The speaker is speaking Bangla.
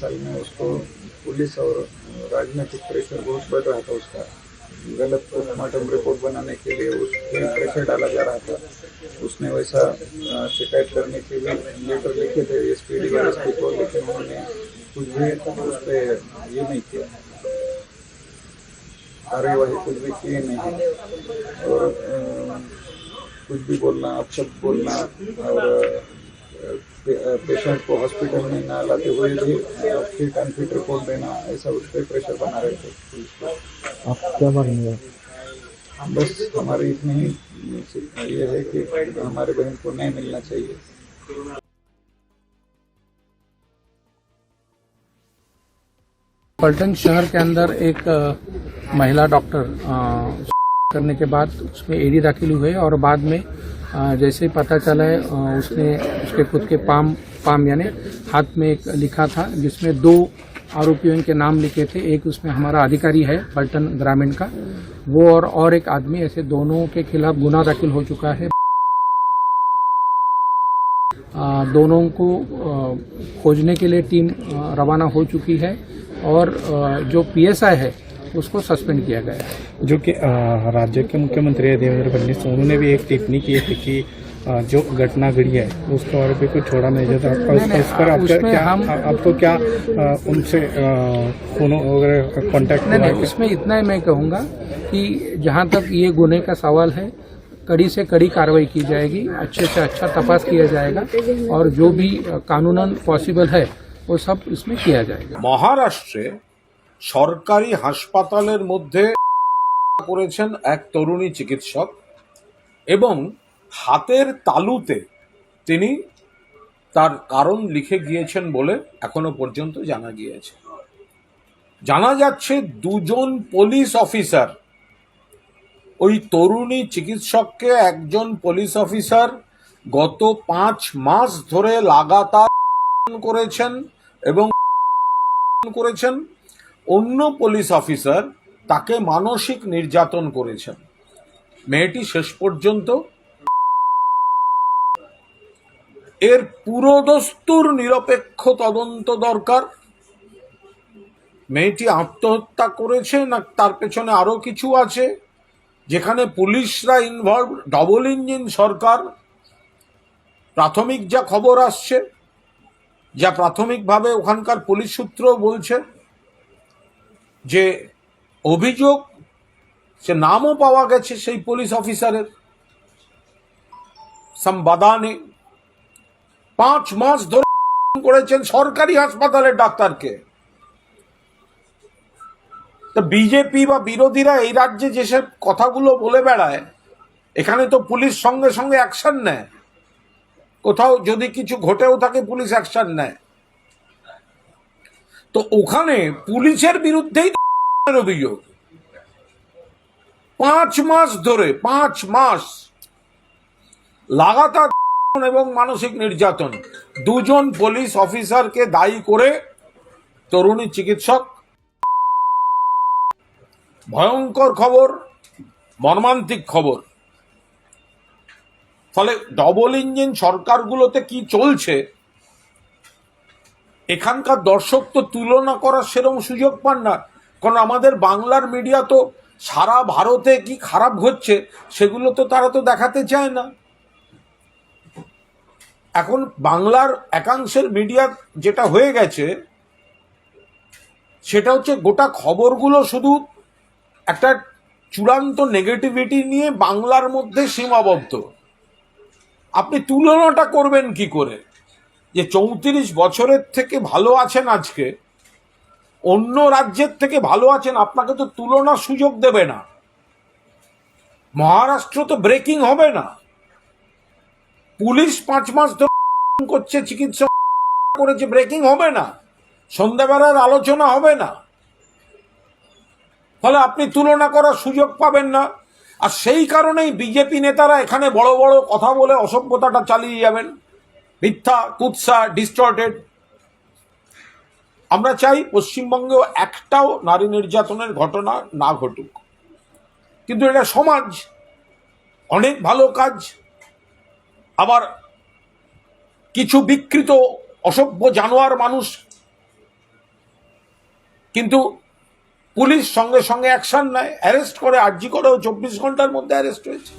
साल में उसको पुलिस और राजनीतिक प्रेशर बहुत बढ़ रहा था। उसका गलत पोस्टमार्टम रिपोर्ट बनाने के लिए उस पर प्रेशर डाला जा रहा था। उसने वैसा शिकायत करने के लिए लेटर लिखे थे एसपी डीवाईएसपी को, लेकिन उन्होंने कुछ भी उस पर ये नहीं किया, कार्यवाही कुछ भी किए नहीं। और कुछ भी बोलना, अपशब्द बोलना और पेशेंट को हॉस्पिटल में ना लाते हुए भी फिट अनफिट रिपोर्ट देना, ऐसा उस पर प्रेशर बना रहे थे पुलिस को। आप क्या मांगेंगे? बस हमारी इतनी ही ये है कि हमारे बहन को न्याय मिलना चाहिए। पलटन शहर के अंदर एक महिला डॉक्टर करने के बाद उसमें एडी दाखिल हुए और बाद में जैसे ही पता चला है उसने उसके खुद के पाम यानी हाथ में एक लिखा था जिसमें 2 आरोपियों के नाम लिखे थे। एक उसमें हमारा अधिकारी है पलटन ग्रामीण का, वो और एक आदमी, ऐसे दोनों के खिलाफ गुना दाखिल हो चुका है। दोनों को खोजने के लिए टीम रवाना हो चुकी है और जो पीएसआई है उसको सस्पेंड किया गया है। जो कि राज्य के मुख्यमंत्री है देवेंद्र फडणवीस, उन्होंने भी एक टिप्पणी की थी कि जो घटना घड़ी है उसके बारे में कोई छोड़ा नहीं जाता। उस पर आपको क्या उनसे फोन वगैरह कॉन्टैक्ट? नहीं, उसमें इतना ही मैं कहूँगा कि जहाँ तक ये गुने का सवाल है, कड़ी से कड़ी कार्रवाई की जाएगी, अच्छे से अच्छा तपास किया जाएगा और जो भी कानूनन पॉसिबल है वो सब इसमें किया जाएगा। মহারাষ্ট্রে সরকারি হাসপাতালের মধ্যে করেছেন এক তরুণী চিকিৎসক এবং হাতের তালুতে তিনি তার কারণ লিখে গিয়েছেন বলে এখনো পর্যন্ত জানা গিয়েছে। জানা যাচ্ছে 2 জন পুলিশ অফিসার ওই তরুণী চিকিৎসককে একজন পুলিশ অফিসার গত 5 মাস ধরে লাগাতার করেছেন এবং করেছেন। অন্য পুলিশ অফিসার তাকে মানসিক নির্যাতন করেছেন। মেয়েটি শেষ পর্যন্ত এর পুরোদস্তুর নিরপেক্ষ তদন্ত দরকার। মেয়েটি আত্মহত্যা করেছে না তার পেছনে আরো কিছু আছে, যেখানে পুলিশরা ইনভলভ, ডবল ইঞ্জিন সরকার। প্রাথমিক যা খবর আসছে, যা প্রাথমিকভাবে ওখানকার পুলিশ সূত্র বলছে যে অভিযোগ, সে নামও পাওয়া গেছে সেই পুলিশ অফিসারের, সামবাদানে 5 মাস ধরে করেছেন সরকারি হাসপাতালের ডাক্তারকে। তো বিজেপি বা বিরোধীরা এই রাজ্যে যেসব কথাগুলো বলে বেড়ায়, এখানে তো পুলিশ সঙ্গে সঙ্গে অ্যাকশন নেয়। কোথাও যদি কিছু ঘটেও থাকে পুলিশ অ্যাকশন নেয়। তো ওখানে পুলিশের বিরুদ্ধেই অভিযোগ। 5 মাস ধরে 5 মাস লাগাতার এবং মানসিক নির্যাতন, 2 জন পুলিশ অফিসারকে দায়ী করে তরুণী চিকিৎসক। ভয়ঙ্কর খবর, মর্মান্তিক খবর। ফলে ডবল ইঞ্জিন সরকারগুলোতে কি চলছে এখানকার দর্শক তো তুলনা করার সেরকম সুযোগ পান না, কারণ আমাদের বাংলার মিডিয়া তো সারা ভারতে কি খারাপ হচ্ছে সেগুলো তো তারা তো দেখাতে চায় না। এখন বাংলার একাংশের মিডিয়া যেটা হয়ে গেছে সেটা হচ্ছে গোটা খবরগুলো শুধু একটা চূড়ান্ত নেগেটিভিটি নিয়ে বাংলার মধ্যে সীমাবদ্ধ। আপনি তুলনাটা করবেন কি করে যে 34 বছরের থেকে ভালো আছেন আজকে, অন্য রাজ্যের থেকে ভালো আছেন, আপনাকে তো তুলনার সুযোগ দেবে না। মহারাষ্ট্র তো ব্রেকিং হবে না। পুলিশ 5 মাস ধরে করছে, চিকিৎসা করেছে, ব্রেকিং হবে না, সন্ধ্যাবেলার আলোচনা হবে না। ফলে আপনি তুলনা করার সুযোগ পাবেন না। আর সেই কারণেই বিজেপি নেতারা এখানে বড় বড় কথা বলে অসভ্যতাটা চালিয়ে যাবেন, মিথ্যা, কুৎসা, ডিস্টর্টেড। আমরা চাই পশ্চিমবঙ্গেও একটাও নারী নির্যাতনের ঘটনা না ঘটুক, কিন্তু এটা সমাজ, অনেক ভালো কাজ। আবার কিছু বিকৃত অসভ্য জানোয়ার মানুষ কিন্তু পুলিশ সঙ্গে সঙ্গে অ্যাকশন নেয়, অ্যারেস্ট করে। আরজি করেও 24 ঘন্টার মধ্যে অ্যারেস্ট হয়েছে।